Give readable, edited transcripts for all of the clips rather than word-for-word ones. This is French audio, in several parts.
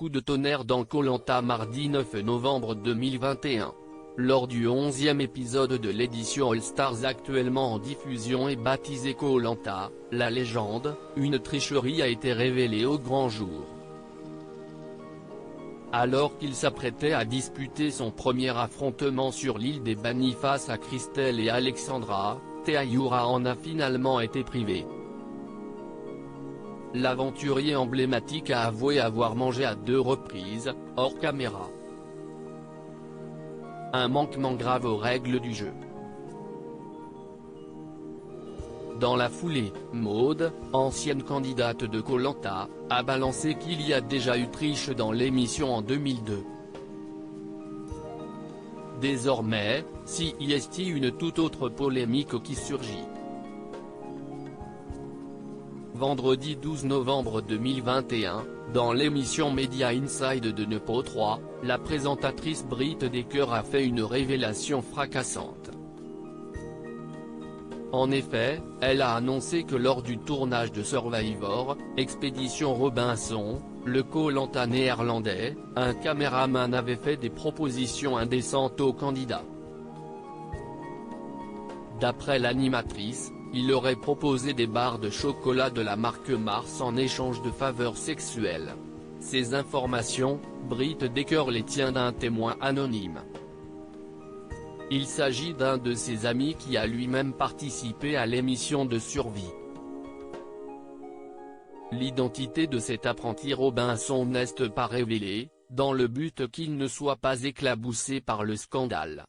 coup de tonnerre dans Koh Lanta mardi 9 novembre 2021. Lors du 11e épisode de l'édition All Stars actuellement en diffusion et baptisé Koh Lanta, la légende, une tricherie a été révélée au grand jour. Alors qu'il s'apprêtait à disputer son premier affrontement sur l'île des Bannis face à Christelle et Alexandra, Thaïura en a finalement été privé. L'aventurier emblématique a avoué avoir mangé à 2 reprises, hors caméra. Un manquement grave aux règles du jeu. Dans la foulée, Maud, ancienne candidate de Koh Lanta, a balancé qu'il y a déjà eu triche dans l'émission en 2002. Désormais, s'y est une toute autre polémique qui surgit. Vendredi 12 novembre 2021, dans l'émission Media Inside de Nepo 3, la présentatrice Britt Decker a fait une révélation fracassante. En effet, elle a annoncé que lors du tournage de Survivor, Expédition Robinson, le Koh Lanta néerlandais, un caméraman avait fait des propositions indécentes aux candidats. D'après l'animatrice, il aurait proposé des barres de chocolat de la marque Mars en échange de faveurs sexuelles. Ces informations, Britt Decker les tient d'un témoin anonyme. Il s'agit d'un de ses amis qui a lui-même participé à l'émission de survie. L'identité de cet apprenti Robinson n'est pas révélée, dans le but qu'il ne soit pas éclaboussé par le scandale.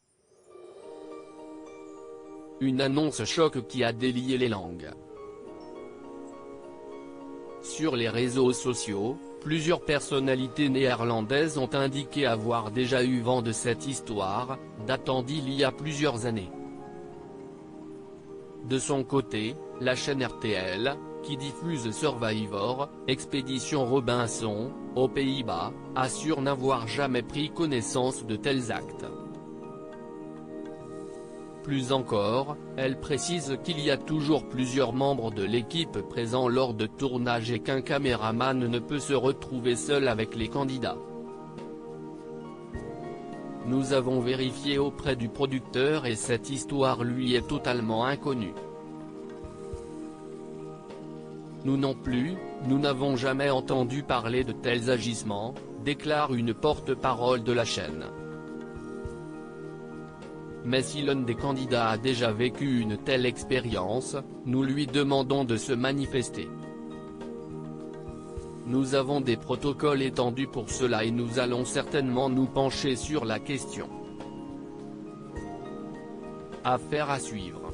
Une annonce choc qui a délié les langues. Sur les réseaux sociaux, plusieurs personnalités néerlandaises ont indiqué avoir déjà eu vent de cette histoire, datant d'il y a plusieurs années. De son côté, la chaîne RTL, qui diffuse Survivor, Expédition Robinson, aux Pays-Bas, assure n'avoir jamais pris connaissance de tels actes. Plus encore, elle précise qu'il y a toujours plusieurs membres de l'équipe présents lors de tournage et qu'un caméraman ne peut se retrouver seul avec les candidats. Nous avons vérifié auprès du producteur et cette histoire lui est totalement inconnue. Nous non plus, nous n'avons jamais entendu parler de tels agissements, déclare une porte-parole de la chaîne. Mais si l'un des candidats a déjà vécu une telle expérience, nous lui demandons de se manifester. Nous avons des protocoles étendus pour cela et nous allons certainement nous pencher sur la question. Affaire à suivre.